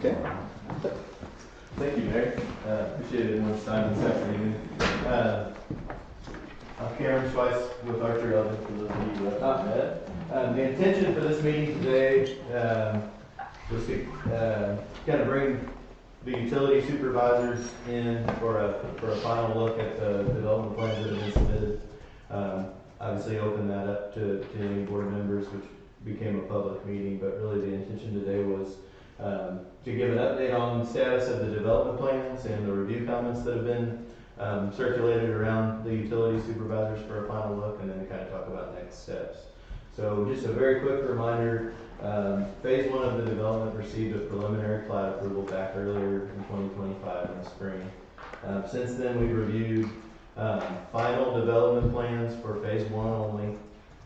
Okay. Thank you, Mayor. Appreciate it much time this afternoon. I'm Cameron Schweiss with Archer Eldridge, for those of you who have not met. The intention for this meeting today was to kind of bring the utility supervisors in for a final look at the development plans that have been submitted. Obviously open that up to any board members, which became a public meeting, but really the intention today was to give an update on the status of the development plans and the review comments that have been circulated around the utility supervisors for a final look, and then kind of talk about next steps. So just a very quick reminder, phase one of the development received a preliminary plat approval back earlier in 2025 in the spring. Since then, we've reviewed final development plans for phase one only,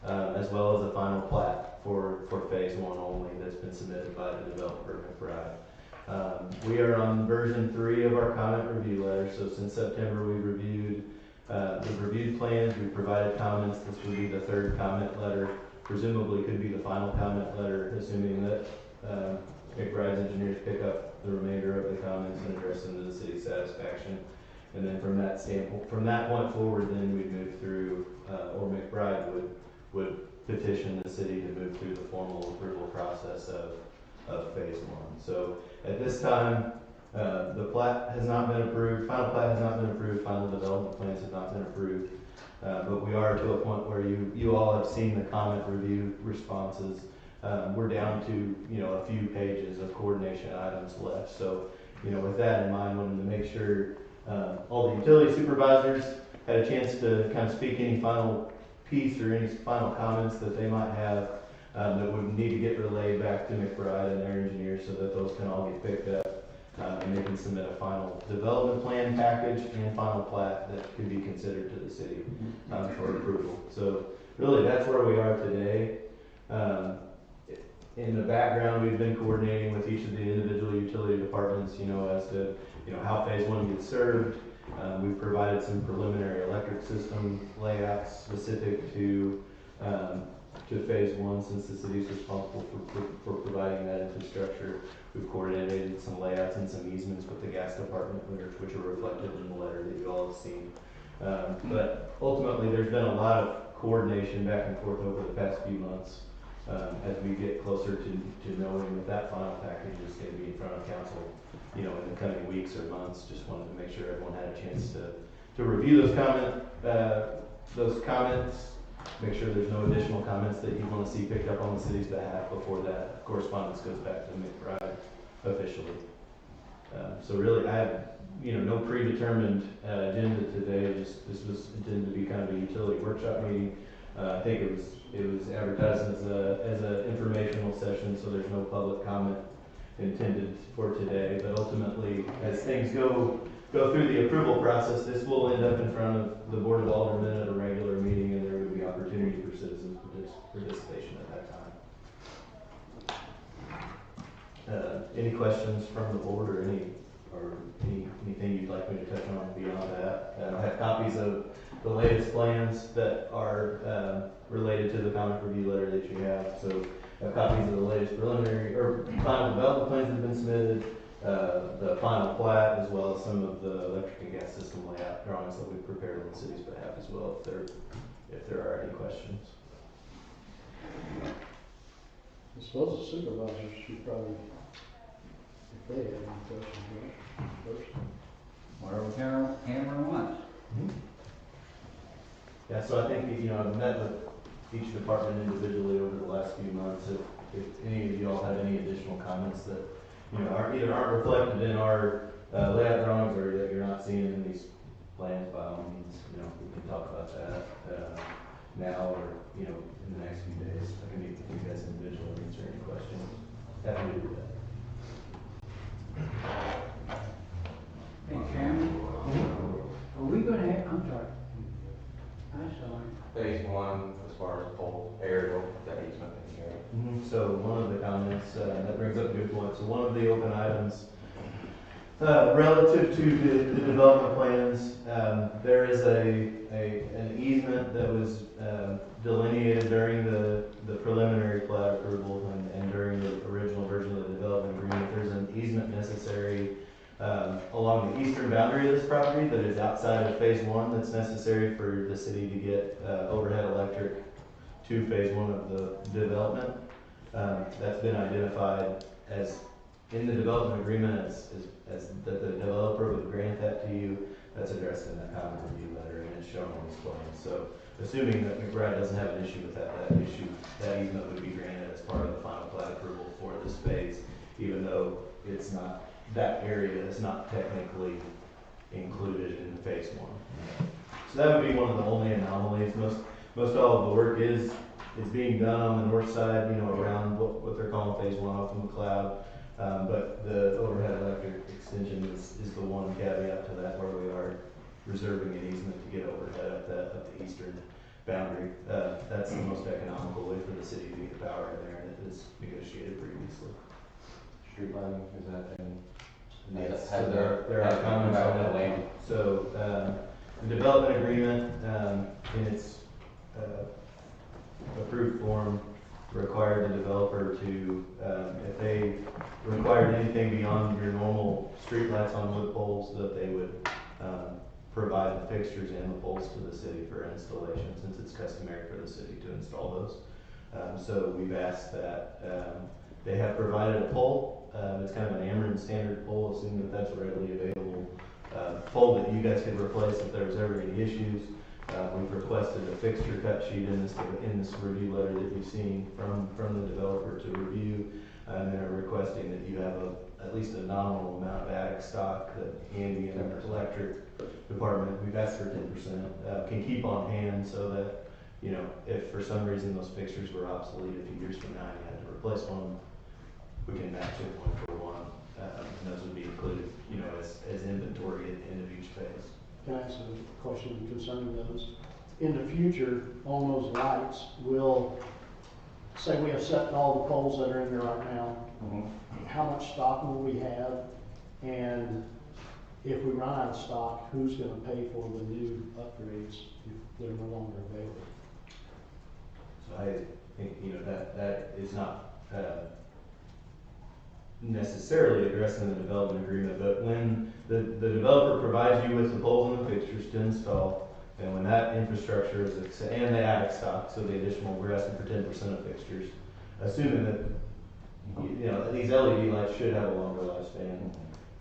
as well as a final plat for phase one only that's been submitted by the developer, McBride. We are on version 3 of our comment review letter. So since September, we've reviewed plans, we've provided comments. This would be the third comment letter. Presumably could be the final comment letter, assuming that McBride's engineers pick up the remainder of the comments and address them to the city's satisfaction. And then from that standpoint, from that point forward, then we'd move through, or McBride would petition the city to move through the formal approval process of phase one. So at this time, the plat has not been approved, final plat has not been approved, final development plans have not been approved. But we are to a point where you all have seen the comment review responses. We're down to, a few pages of coordination items left. So, with that in mind, wanted to make sure all the utility supervisors had a chance to kind of speak any final piece or any final comments that they might have that would need to get relayed back to McBride and their engineers so that those can all get picked up. And they can submit a final development plan package and final plat that can be considered to the city for approval. So really that's where we are today. In the background, we've been coordinating with each of the individual utility departments, as to how phase one gets served. We've provided some preliminary electric system layouts specific to phase one, since the city is responsible for providing that infrastructure. We've coordinated some layouts and some easements with the gas department, which are reflected in the letter that you all have seen. But ultimately, there's been a lot of coordination back and forth over the past few months as we get closer to knowing that that final package is going to be in front of council, in the coming weeks or months. Just wanted to make sure everyone had a chance to review those comments. Make sure there's no additional comments that you want to see picked up on the city's behalf before that correspondence goes back to McBride officially. So really, I have no predetermined agenda today. This was intended to be kind of a utility workshop meeting. I think it was advertised as a informational session, so there's no public comment intended for today. But ultimately, as things go through the approval process, this will end up in front of the Board of Aldermen at a regular meeting, and there would be opportunity for citizens participation at that time. Any questions from the board or anything you'd like me to touch on beyond that? I have copies of the latest plans that are related to the comment review letter that you have. So I have copies of the latest preliminary or final development plans that have been submitted, the final plat, as well as some of the electric and gas system layout drawings that we've prepared on the city's behalf as well, if there are any questions. I suppose the supervisors should probably, if they have any questions, first. Whatever Cameron wants. Yeah, so I think, I've met with each department individually over the last few months. If any of you all have any additional comments that, either aren't reflected in our layout drawings or that you're not seeing in these plans, by all means, we can talk about that now or, in the next few days. I can meet with you guys individually and answer any questions. Happy to do that. Hey, Cameron, are we going to have, I'm sorry. Phase one, as far as pole aerial, that easement in the area. So one of the comments, that brings up a good point. So one of the open items relative to the development plans, there is an easement that was delineated during the preliminary plat approval and during the original version of the development agreement. easement necessary along the eastern boundary of this property that is outside of phase one that's necessary for the city to get overhead electric to phase one of the development. That's been identified as in the development agreement as that the developer would grant that to you. That's addressed in that common review letter and it's shown on this plan. So assuming that McBride doesn't have an issue with that easement would be granted as part of the final plat approval for this phase, even though it's not, that area is not technically included in phase one. So that would be one of the only anomalies. Most all of the work is being done on the north side, around what they're calling phase one off of McLeod. But the overhead electric extension is the one caveat to that, where we are reserving an easement to get overhead up the eastern boundary. That's the most economical way for the city to get power in there, and it is negotiated previously. Street lighting, is that in? Yes, Has so there, there are comments on that lane? So, the development agreement, in its, approved form, required the developer to, if they required anything beyond your normal streetlights on wood poles, that they would, provide the fixtures and the poles to the city for installation, since it's customary for the city to install those. So we've asked that, they have provided a pole. It's kind of an Ameren standard pole, assuming that that's readily available. Pole that you guys could replace if there was ever any issues. We've requested a fixture cut sheet in this review letter that you've seen from the developer to review. And they're requesting that you have at least a nominal amount of attic stock that Andy and the electric department, we've asked for 10%, can keep on hand, so that, if for some reason those fixtures were obsolete a few years from now and you had to replace one, we can match it one for one. And those would be included, as inventory at the end of each phase. Can I ask a question concerning those? In the future, on those lights, say we have set all the poles that are in there right now, how much stock will we have? And if we run out of stock, who's gonna pay for the new upgrades if they're no longer available? So I think, that is not, necessarily addressed in the development agreement, but when the developer provides you with the poles and the fixtures to install, and when that infrastructure is, and the attic stock, so the additional, we're asking for 10% of fixtures, assuming that, these LED lights should have a longer lifespan,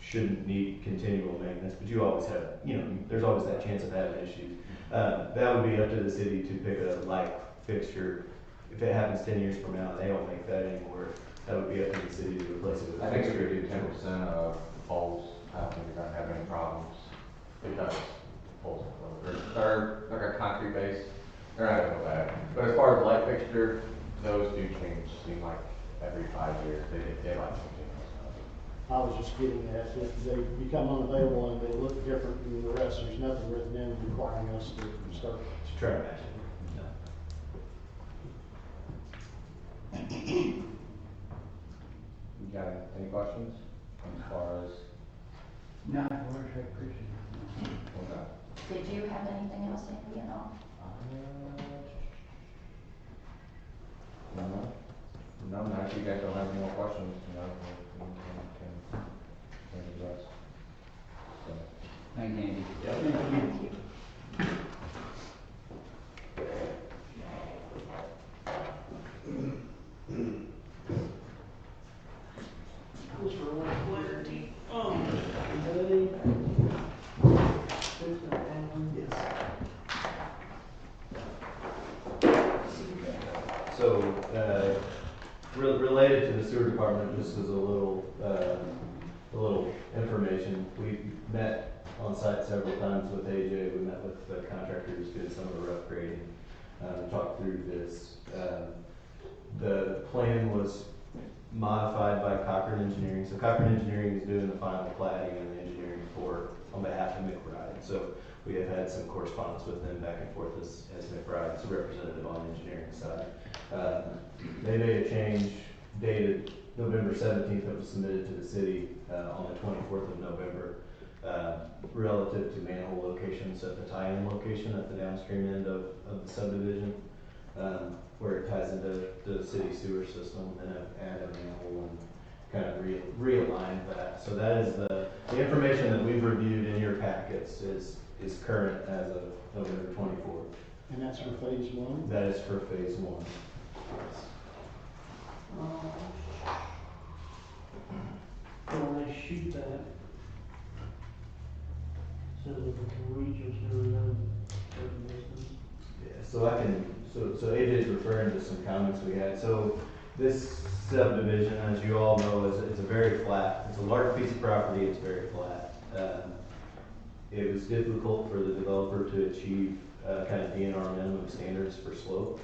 shouldn't need continual maintenance, but you always have, there's always that chance of having issues. That would be up to the city to pick a light fixture. If it happens 10 years from now, they don't make that anymore. That would be up to the city to replace it with. I think if we do 10% of the poles, I don't think you're gonna have any problems, because poles, they're like a concrete base, they're not gonna go bad. But as far as the light fixture, those do change, seem like every 5 years, they like changing those. I was just getting at, if they become unavailable and they look different than the rest, there's nothing written in requiring us to start. To try to match it. You got any questions as far as? Not worth it, appreciate it. Okay. Did you have anything else, Andy, at all? No, if you guys don't have any more questions, we can address. So. Thank you, Andy. Thank you. So, related to the sewer department, just as a little information, we met on site several times with AJ. We met with the contractor who's doing some of the rough grading, talked through this. The plan was modified by Cochran Engineering. So Cochran Engineering is doing the final plating and the engineering on behalf of McBride. So we have had some correspondence with them back and forth as McBride's representative on the engineering side. They made a change dated November 17th that was submitted to the city on the 24th of November relative to manhole locations at the tie-in location at the downstream end of the subdivision, where it ties into the city sewer system, and add a manhole kind of realign that. So that is the information that we've reviewed in your packets is current as of November 24th. And that's for phase one? That is for phase one. When they shoot that, so that they can reach us through a certain distance. Yeah, so I can, so AJ's referring to some comments we had. So this subdivision, as you all know, is a very flat, it's a large piece of property, it's very flat. It was difficult for the developer to achieve kind of DNR minimum standards for slope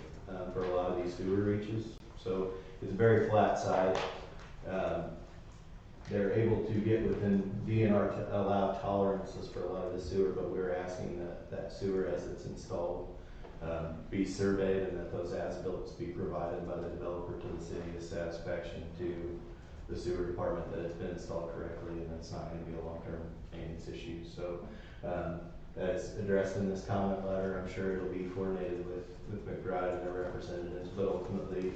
for a lot of these sewer reaches. So it's a very flat site. They're able to get within DNR to allow tolerances for a lot of the sewer, but we're asking that sewer as it's installed be surveyed and that those as-bills be provided by the developer to the city as satisfaction to the sewer department that it's been installed correctly and it's not going to be a long-term maintenance issue. So as addressed in this comment letter, I'm sure it'll be coordinated with McBride and their representatives, but ultimately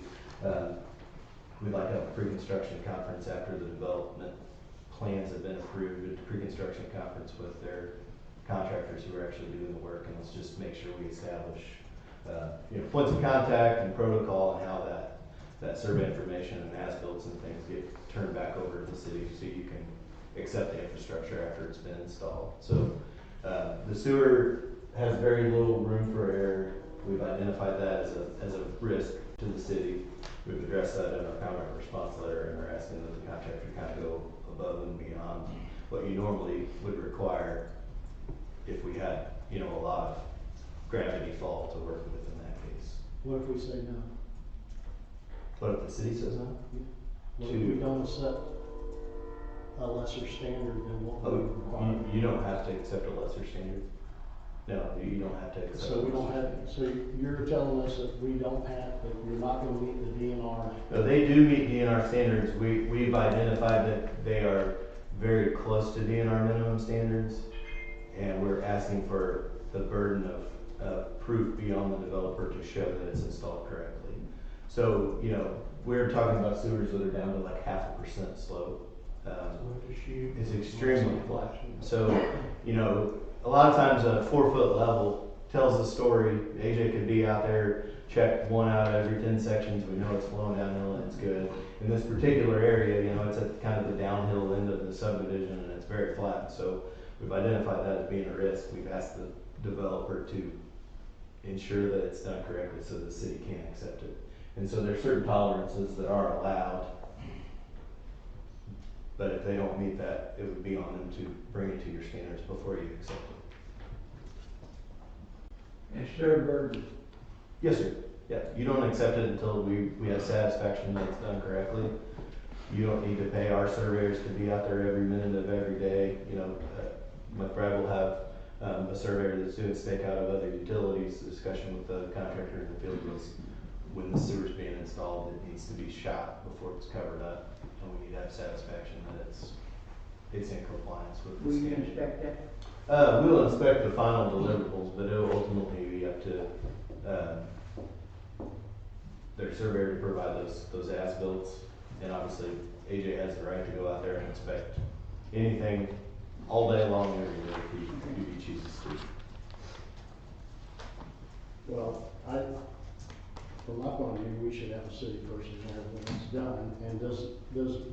we'd like to have a pre-construction conference after the development plans have been approved, a pre-construction conference with their contractors who are actually doing the work, and let's just make sure we establish points of contact and protocol and how that survey information and as-bills and things get turned back over to the city so you can accept the infrastructure after it's been installed. So the sewer has very little room for error. We've identified that as a risk to the city. We've addressed that in our comment response letter, and we're asking that the contractor kind of go above and beyond what you normally would require if we had, a lot of gravity fall to work with in that case. What if we say no? What if the city says no? What if we don't accept a lesser standard than what we require? You don't have to accept a lesser standard. No, you don't have to accept. So we don't have, so you're telling us that we don't have, that you're not gonna meet the DNR? No, they do meet DNR standards. We've identified that they are very close to DNR minimum standards, and we're asking for the burden of proof beyond the developer to show that it's installed correctly. So, we're talking about sewers that are down to like 0.5% slope. So we have to shoot. It's extremely flat. So, a lot of times a 4-foot level tells the story. AJ could be out there, check 1 out of every 10 sections. We know it's flowing downhill and it's good. In this particular area, it's at kind of the downhill end of the subdivision and it's very flat. So we've identified that as being a risk. We've asked the developer to ensure that it's done correctly so the city can accept it. And so there's certain tolerances that are allowed. But if they don't meet that, it would be on them to bring it to your standards before you accept it. It's their burden. Yes, sir. Yeah, you don't accept it until we have satisfaction that it's done correctly. You don't need to pay our surveyors to be out there every minute of every day. McBride will have a surveyor that's doing stakeout of other utilities. The discussion with the contractor in the field was when the sewer's being installed, it needs to be shot before it's covered up. And we need to have satisfaction that it's in compliance with the Will you standard. inspect that? We'll inspect the final deliverables, but it'll ultimately be up to their surveyor to provide those as-bills. And obviously, AJ has the right to go out there and inspect anything all day long, every day, if he chooses to. Well, from my point of view, we should have a city person there when it's done. And does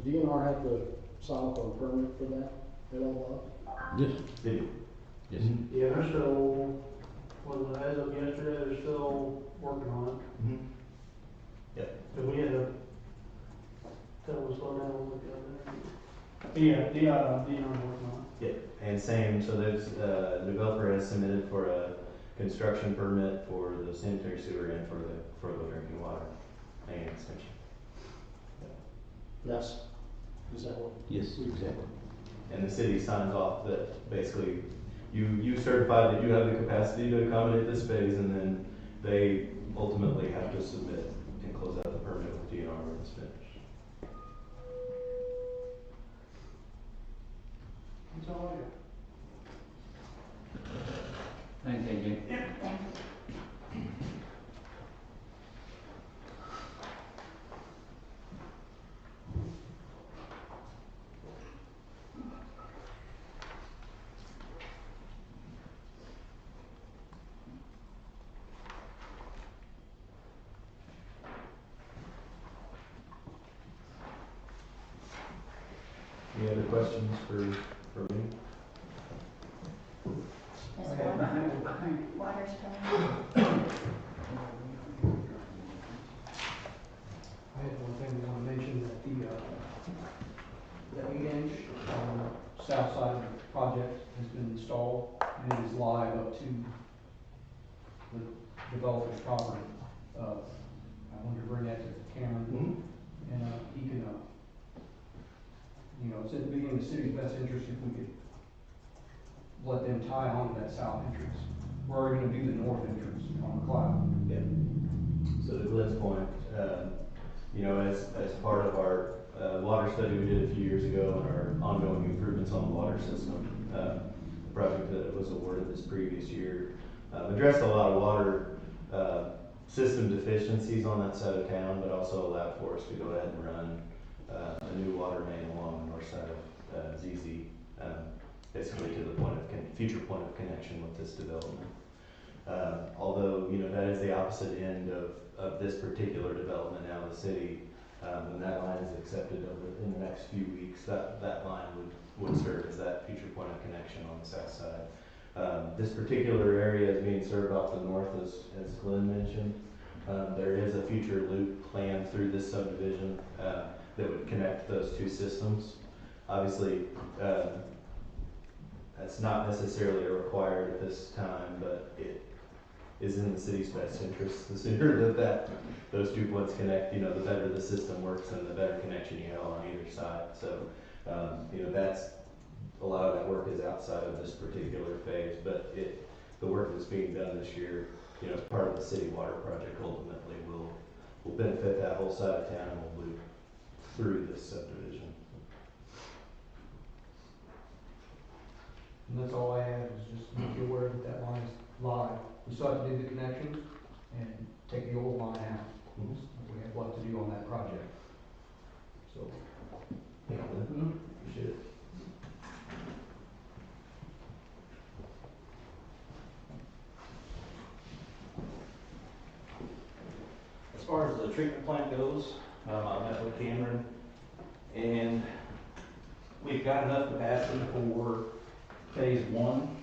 DNR have to sign up on a permit for that at all? Yes. They do. Yes. Yeah, they're still, as of yesterday, they're still working on it. Mm-hmm. Yep. And we had to tell them to slow down a little bit the other day. Yeah, Dion's working on Yep. And same, so there's, the developer has submitted for a construction permit for the sanitary sewer and for the drinking water main extension. Yes. Is that what? Yes, exactly. And the city signs off that basically you certify that you have the capacity to accommodate this phase, and then they ultimately have to submit and close out the permit with DNR when it's finished. That's all I got. Thanks, AJ. Thank you. Any other questions for me? Is Okay, behind. water's coming? I had one thing I want to mention, that the 8-inch on the south side of the project has been installed and it is live up to the developer's property. I wanted to bring that to Cameron, and he can, it's in the city's best interest if we could let them tie on to that south entrance. We're already gonna do the north entrance on the cloud. Yeah. So to Glenn's point, as part of our water study we did a few years ago and our ongoing improvements on the water system, the project that was awarded this previous year addressed a lot of water system deficiencies on that side of town, but also allowed for us to go ahead and run a new water main along the north side of ZZ, basically to the future point of connection with this development. Although, that is the opposite end of this particular development now, the city, when that line is accepted in the next few weeks, that line would serve as that future point of connection on the south side. This particular area is being served off the north, as Glenn mentioned. There is a future loop planned through this subdivision that would connect those two systems. Obviously, that's not necessarily required at this time, but it is in the city's best interest. The sooner that those 2 points connect, the better the system works and the better connection you have on either side. So, that's a lot of that work is outside of this particular phase, but the work that's being done this year, as part of the city water project, ultimately will benefit that whole side of town and will loop through this subdivision. And that's all I have, is just make you aware that that line is live. We still have to do the connections and take the old line out. We have a lot to do on that project. So, Thank you, Glenn. Appreciate it. As far as the treatment plant goes, I met with Cameron, and we've got enough capacity for phase 1,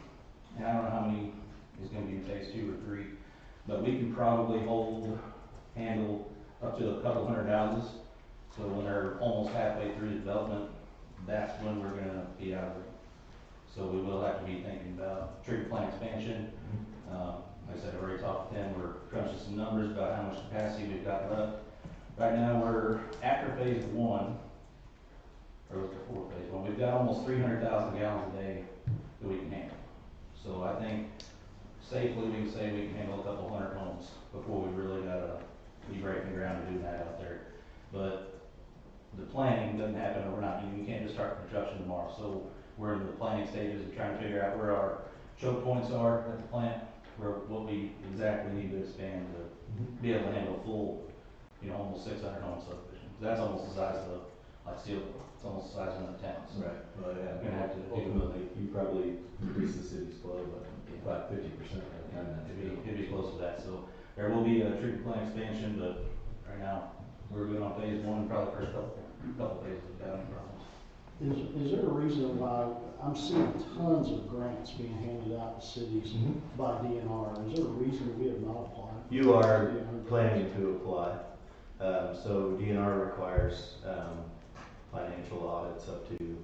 and I don't know how many is gonna be in phase 2 or 3, but we can probably handle up to a couple hundred houses. So when they're almost halfway through the development, that's when we're gonna be out of it. So we will have to be thinking about treatment plant expansion. Like I said, I've already talked with them, we're crunching some numbers about how much capacity we've got left. Right now, we're after phase 1, or was it before phase 1, we've got almost 300,000 gallons a day that we can handle. So I think safely we can say we can handle a couple hundred homes before we really gotta be breaking ground and doing that out there. But the planning doesn't happen overnight. You can't just start construction tomorrow. So we're in the planning stages of trying to figure out where our choke points are at the plant, what we exactly need to expand to be able to handle a full, almost 600 home subdivision. That's almost the size of steel. It's almost the size of another town. So Right. Well, yeah. We're gonna have to Ultimately, you probably increase the city's flow by about 50% by the time that's it'd be close to that. So there will be a treatment plant expansion, but right now we're good on phase 1, probably first couple phases without any problems. Is there a reason why I'm seeing tons of grants being handed out to cities by DNR? Is there a reason we have not applied? You are planning to apply. So DNR requires financial audits up to,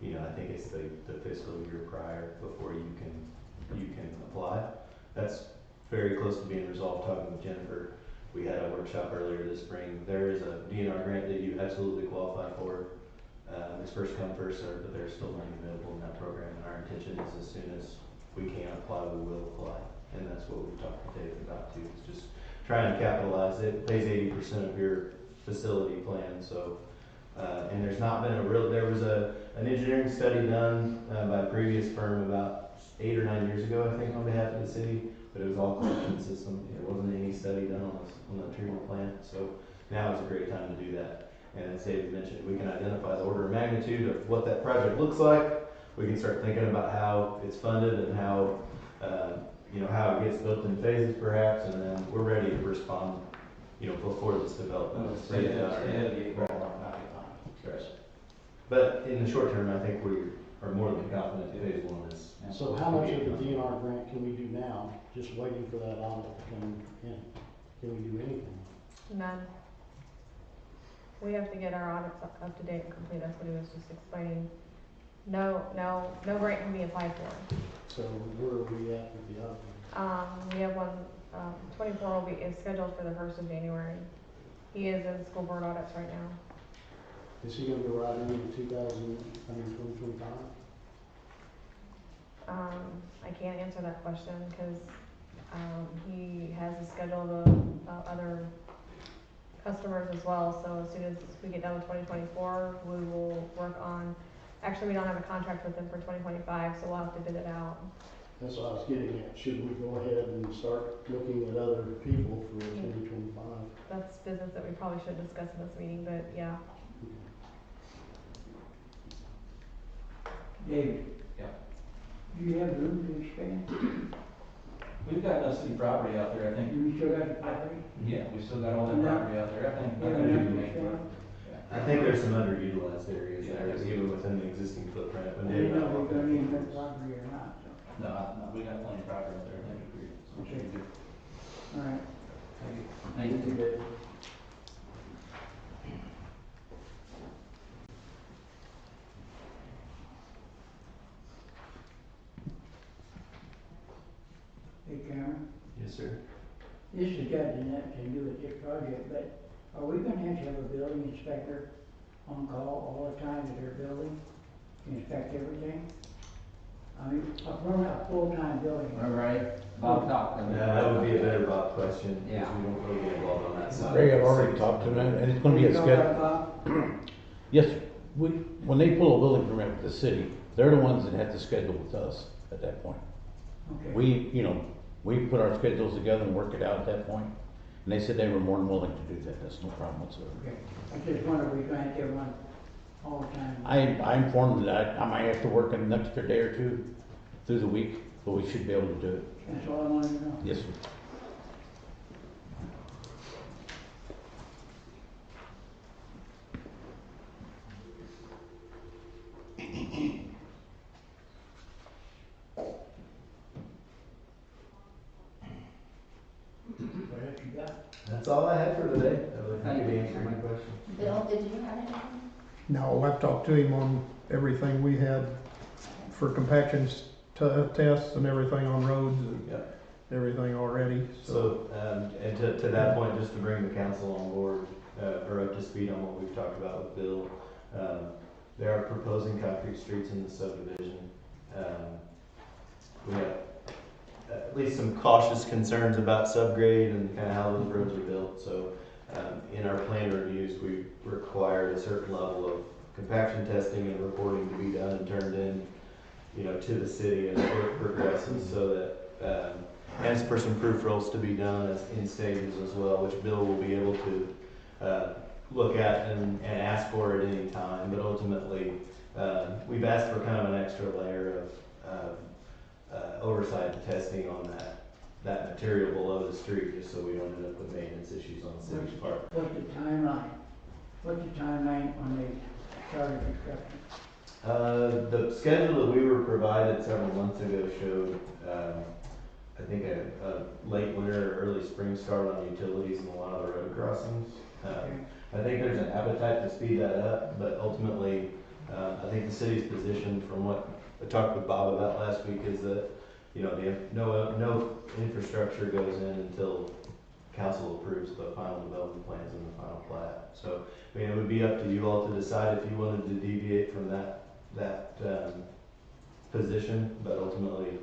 I think it's the fiscal year prior before you can apply. That's very close to being resolved. Talking with Jennifer, we had a workshop earlier this spring. There is a DNR grant that you absolutely qualify for. It's first come, first served, but there's still money available in that program, and our intention is as soon as we can apply, we will apply. And that's what we've talked to David about too, is just trying to capitalize it. It pays 80% of your facility plan, so, and there's not been there was an engineering study done by a previous firm about 8 or 9 years ago, I think, on behalf of the city, but it was all collection system. There wasn't any study done on the treatment plant, so now is a great time to do that. And as David mentioned, we can identify the order of magnitude of what that project looks like. We can start thinking about how it's funded and how, how it gets built in phases perhaps, and then we're ready to respond, before this development. Stay ahead of the 8 ball, not get behind. Right. But in the short term, I think we are more than confident that phase one is. So how much of the DNR grant can we do now, just waiting for that audit to come in? Can we do anything? None. We have to get our audits up to date and complete, that's what he was just explaining. No grant can be applied for. So where are we at with the audit? We have one, 24 is scheduled for the 1st of January. He is in school board audits right now. Is he gonna go right into 2025? I can't answer that question because, he has a schedule of other customers as well, so as soon as we get done with 2024, we will work on, actually, we don't have a contract with them for 2025, so we'll have to bid it out. That's what I was getting at. Should we go ahead and start looking at other people for 2025? That's business that we probably should discuss in this meeting, but yeah. David? Yeah. Do you have room to expand? We've got enough city property out there, I think. Do you still got the property? Yeah, we still got all that property out there, I think Yeah, we enough can to make it work. expand? I think there's some underutilized areas Yeah, there, even within the existing footprint. I When didn't David- know if we're gonna need that property or not, so, No, we got plenty of property out there, I think we should be good. all right. Thank you. David. Hey Cameron, Yes, sir. this has got nothing to do with this project, but are we gonna have a building inspector on call all the time at their building to inspect everything? I mean, a full-time building. All right, Bob talked to me. That would be a better Bob question, because Yeah. we don't really get involved on that side. Ray, I've already talked to them, and it's gonna be a You know schedule. about Bob? Yes, when they pull a building permit with the city, they're the ones that have to schedule with us at that point. Okay. We put our schedules together and work it out at that point, and they said they were more than willing to do that, that's no problem whatsoever. Okay, I just wonder, we grant have one all the time. I informed them that I might have to work an extra day or two through the week, but we should be able to do it. That's all I wanted to know. Yes, sir. What else you got? That's all I had for today. I would happy Thank to you. answer any questions. Bill, did you have anything? No, I've talked to him on everything we had for compactions tests and everything on roads and Yeah. everything already, so. So, and to that point, just to bring the council on board, or up to speed on what we've talked about with Bill, they are proposing concrete streets in the subdivision. We have at least some cautious concerns about subgrade and kind of how those roads are built, so, in our plan reviews, we required a certain level of compaction testing and reporting to be done and turned in, to the city as work progresses, so that, and for some proof rolls to be done as in stages as well, which Bill will be able to look at and ask for at any time. But ultimately, we've asked for kind of an extra layer of oversight and testing on that material below the street, just so we don't end up with maintenance issues on the city's part. What's the timeline? What's the timeline when they started construction? The schedule that we were provided several months ago showed, I think a late winter or early spring start on utilities and a lot of the road crossings. Okay. I think there's an appetite to speed that up, but ultimately, I think the city's position, from what I talked with Bob about last week, is that, no infrastructure goes in until council approves the final development plans and the final plat. So, it would be up to you all to decide if you wanted to deviate from that position, but ultimately,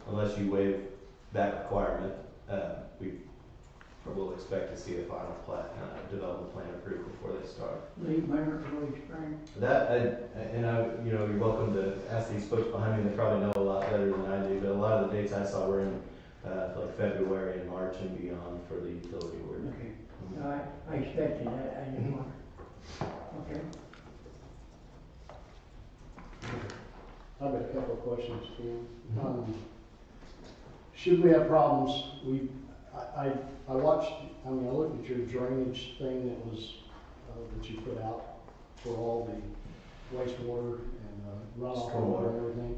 unless you waive that requirement, we will expect to see a final plat, development plan approved before they start. Late winter, early spring? You're welcome to ask these folks behind me, they probably know a lot better than I do, but a lot of the dates I saw were in, like February and March and beyond for the utility work. Okay. No, I expected that, I didn't want. Okay. I've got a couple of questions, Ken. Should we have problems, I watched, I looked at your drainage thing that was, that you put out for all the wastewater and runoff water and everything.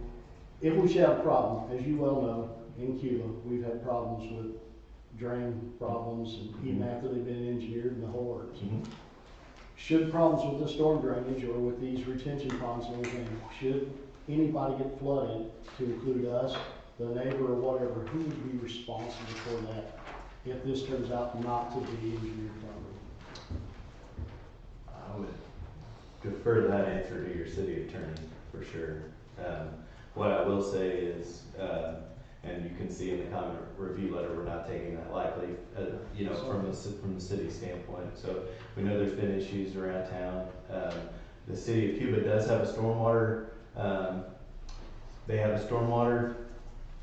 If we should have a problem, as you well know, in Cuba, we've had problems with drain problems, and even after they've been engineered and the whole works. Should problems with the storm drainage or with these retention ponds and everything, should anybody get flooded, to include us, the neighbor or whatever, who would be responsible for that if this turns out not to be engineered properly? I would defer that answer to your city attorney, for sure. What I will say is, and you can see in the comment review letter, we're not taking that lightly, you know, from the city standpoint. So we know there's been issues around town. The city of Cuba does have a stormwater, they have a stormwater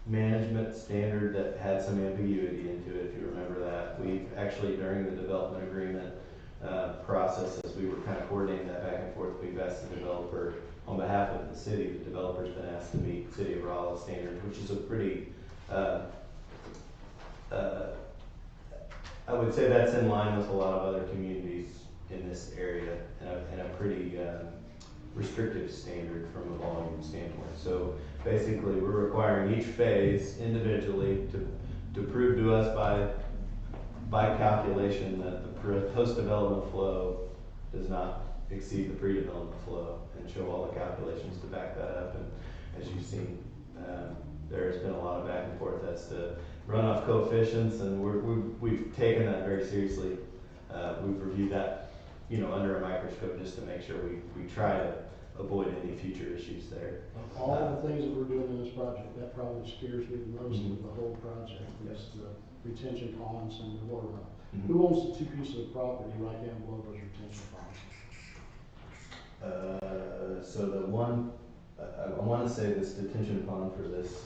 management standard that had some ambiguity into it, if you remember that. We've actually, during the development agreement process, as we were kind of coordinating that back and forth, we've asked the developer, on behalf of the city, the developer's been asked to meet City of Raleigh standards, which is a pretty, I would say that's in line with a lot of other communities in this area, and a pretty restrictive standard from a volume standpoint. So basically, we're requiring each phase individually to prove to us by calculation that the post-development flow does not exceed the pre-development flow, and show all the calculations to back that up. And as you've seen, there's been a lot of back and forth as to runoff coefficients, and we've taken that very seriously. We've reviewed that, you know, under a microscope, just to make sure we try to avoid any future issues there. Of all the things that we're doing in this project, that probably scares me the most of the whole project, is the retention ponds and the water runoff. Who owns the two pieces of property right down below those retention ponds? So the one, I want to say this detention pond for this.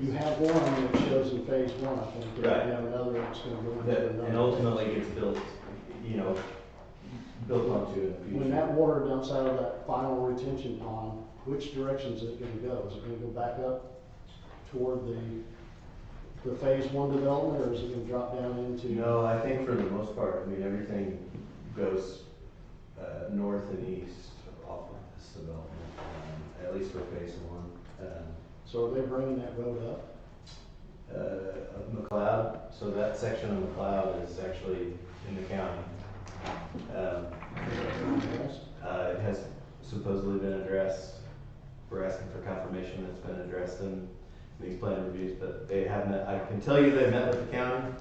You have one that shows in phase one, I think. and Right. You have another that's gonna go into That, another. and ultimately gets built, you know, built onto in the future. When that water dumps out of that final retention pond, which direction is it gonna go? Is it gonna go back up toward the phase one development, or is it gonna drop down into? No, I think for the most part, I mean, everything goes north and east off of this development, at least for phase one. So are they bringing that road up? McLeod, so that section of McLeod is actually in the county. Yes. It has supposedly been addressed. We're asking for confirmation that it's been addressed in these plan reviews, but they have met. I can tell you they met with the county.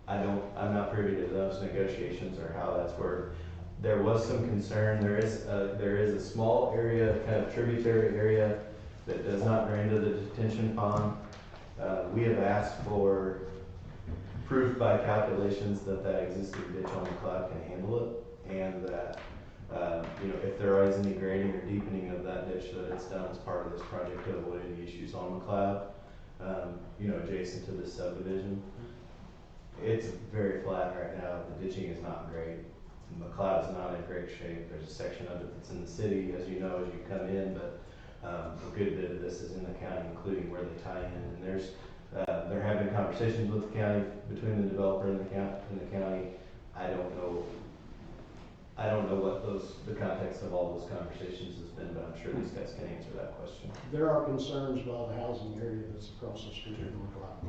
I'm not privy to those negotiations or how that's worked. There was some concern. There is a small area, kind of tributary area, that does not drain to the detention pond. We have asked for proof by calculations that that existing ditch on the cloud can handle it, and that, you know, if there is any grading or deepening of that ditch, that it's done as part of this project to avoid any issues on McLeod, you know, adjacent to this subdivision. It's very flat right now. The ditching is not great. McLeod is not in great shape. There's a section of it that's in the city, as you know, as you come in, but a good bit of this is in the county, including where they tie in. And they're having conversations with the county, between the developer and the county. I don't know what the context of all those conversations has been, but I'm sure these guys can answer that question. There are concerns about the housing area that's across the street from McLeod.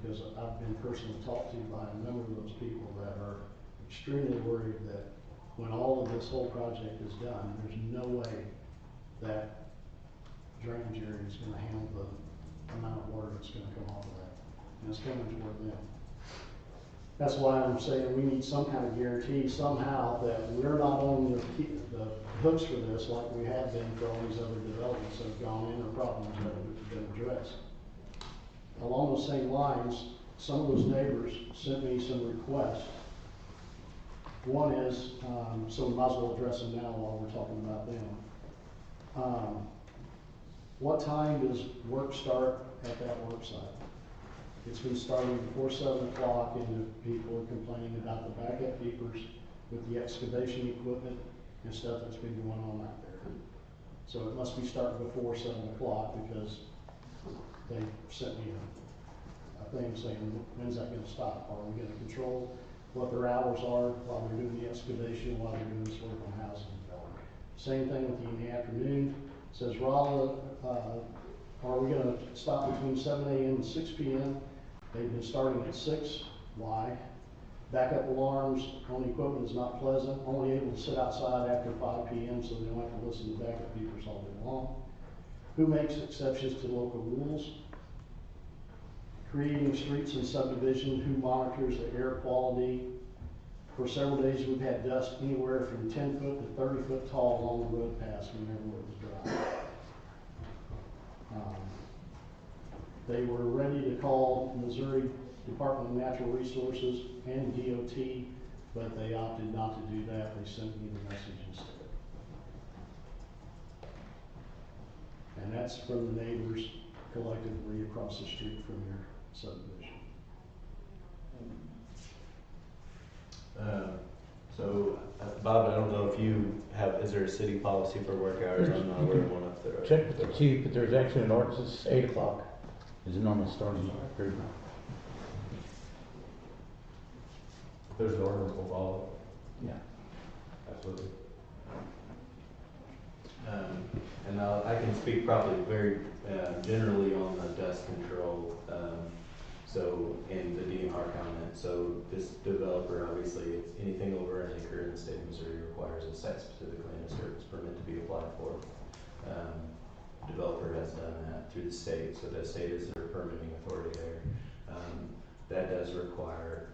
Because I've been personally talked to by a number of those people that are extremely worried that when all of this whole project is done, there's no way that drainage area is gonna handle the amount of water that's gonna come off of that. And it's coming toward them. That's why I'm saying we need some kind of guarantee somehow that we're not on the hooks for this like we have been for all these other developments that have gone in or problems that have been addressed. Along those same lines, some of those neighbors sent me some requests. One is, so we might as well address them now while we're talking about them. What time does work start at that work site? It's been starting before 7 o'clock, and people are complaining about the backup keepers with the excavation equipment and stuff that's been going on out there. So it must be starting before 7 o'clock, because they sent me a thing saying, when's that gonna stop? Are we gonna control what their hours are while they're doing the excavation, while they're doing this work on housing development? Same thing with you in the afternoon. Says Rolla, are we gonna stop between 7 a.m. and 6 p.m.? They've been starting at 6. Why? Backup alarms on equipment is not pleasant. Only able to sit outside after 5 p.m. so they don't have to listen to backup beepers all day long. Who makes exceptions to local rules? Creating streets and subdivision. Who monitors the air quality? For several days, we've had dust anywhere from 10 foot to 30 foot tall along the road paths whenever it was dry. They were ready to call Missouri Department of Natural Resources and DOT, but they opted not to do that. They sent me the message instead. And that's from the neighbors collectively across the street from your subdivision. Bob, I don't know if you have, is there a city policy for work hours? I'm not aware of one up there. Check with the chief, but there's actually an ordinance, 8 o'clock is the normal starting period. There's an ordinance we'll follow. Yeah. Absolutely. And I can speak probably very generally on the dust control. So in the DNR comment, so this developer, obviously, it's anything over an acre in the state of Missouri requires a site-specific land disturbance permit to be applied for. Developer has done that through the state, so the state is their permitting authority there. That does require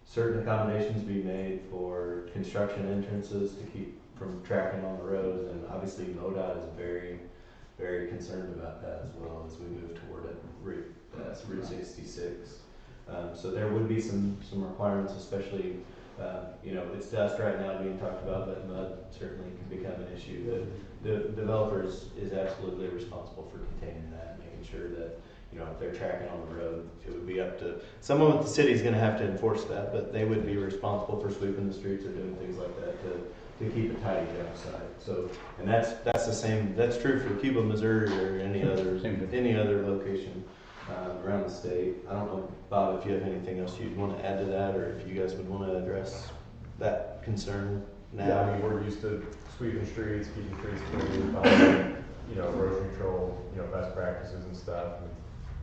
certain accommodations be made for construction entrances to keep from tracking on the roads, and obviously MoDOT is very, very concerned about that as well as we move toward it. Route 66. So there would be some requirements, especially, it's dust right now being talked about, but mud certainly can become an issue. But the developers is absolutely responsible for containing that, making sure that, if they're tracking on the road, it would be up to, some of the city's gonna have to enforce that, but they would be responsible for sweeping the streets or doing things like that to keep it tidy outside. So, and that's the same, that's true for Cuba, Missouri, or any other location around the state. I don't know, Bob, if you have anything else you'd want to add to that, or if you guys would want to address that concern now. Yeah, I mean, we're used to sweeping streets, keeping streets clean, following, erosion control, best practices and stuff. And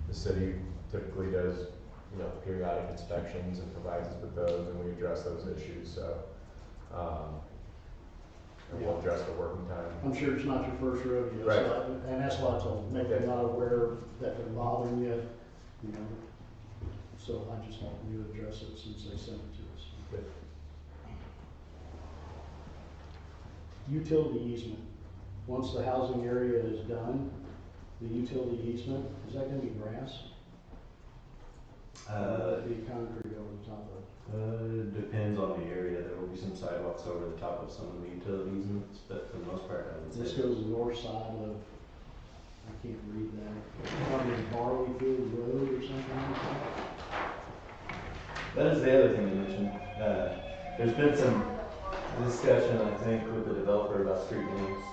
the city typically does, periodic inspections and provides us with those, and we address those issues. So, and we'll address the working time. I'm sure it's not your first rodeo, Right. And that's why I told them, make them not aware that they're bothering you, So I just want you to address it since they sent it to us. Good. Utility easement. Once the housing area is done, the utility easement, is that gonna be grass? Be concrete over the top of it? Depends on the area. There will be some sidewalks over the top of some of the utility easements, but for the most part, I would say. This goes north side of, I can't read that, probably Barleyfield Road or something like that. That is the other thing to mention. There's been some discussion, I think, with the developer about street names.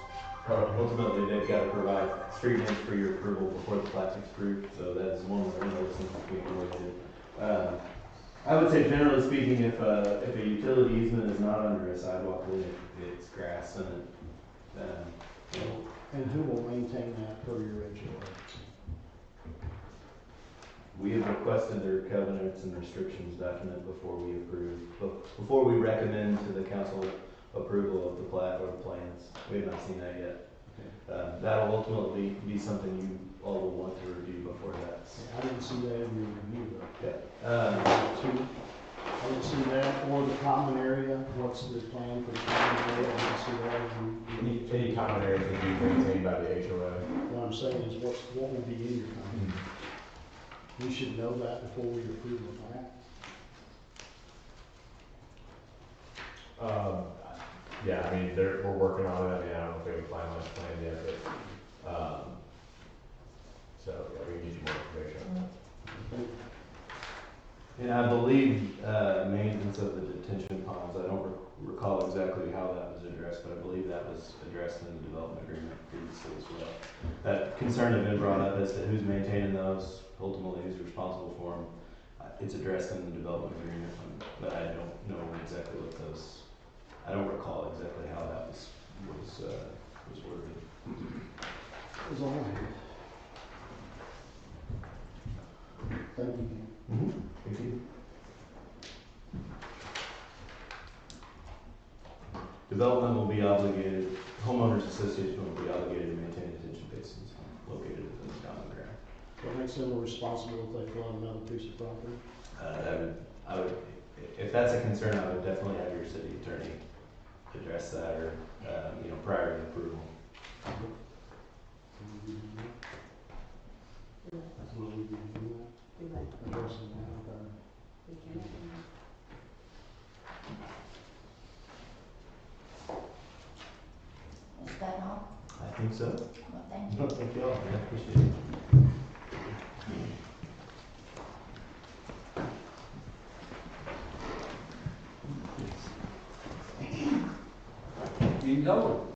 Ultimately, they've got to provide street names for your approval before the plat is approved, so that is one of the things we did. I would say, generally speaking, if a utility easement is not under a sidewalk, then it's grass and And who will maintain that per your HOA? we have requested their covenants and restrictions document before we approve, before we recommend to the council approval of the plat or the plans. We have not seen that yet. That'll ultimately be something you all will want to review before that. I didn't see that in your review though. Yeah. I didn't see that, or the common area, what's the plan for the common area, I didn't see that. Any common areas would be maintained by the HOA. What I'm saying is what will be in your common? We should know that before we approve the plan. Yeah, I mean, we're working on it. I mean, I don't know if we have a finalized plan yet, but, so, yeah, we need more information. And I believe maintenance of the detention ponds, I don't recall exactly how that was addressed, but I believe that was addressed in the development agreement previously as well. That concern had been brought up as to who's maintaining those, ultimately who's responsible for them. It's addressed in the development agreement, but I don't know exactly what those I don't recall exactly how that was worded. It was on my hand. Thank you. Thank you. Development will be obligated, homeowners association will be obligated to maintain detention basins located within the common ground. What makes them responsible if they flood another piece of property? I would, if that's a concern, I would definitely have your city attorney address that or, prior to approval. Will we be doing Do that? Addressing that, okay. we can. Is that all? I think so. Well, thank you. No, thank you all, I appreciate it. You can go.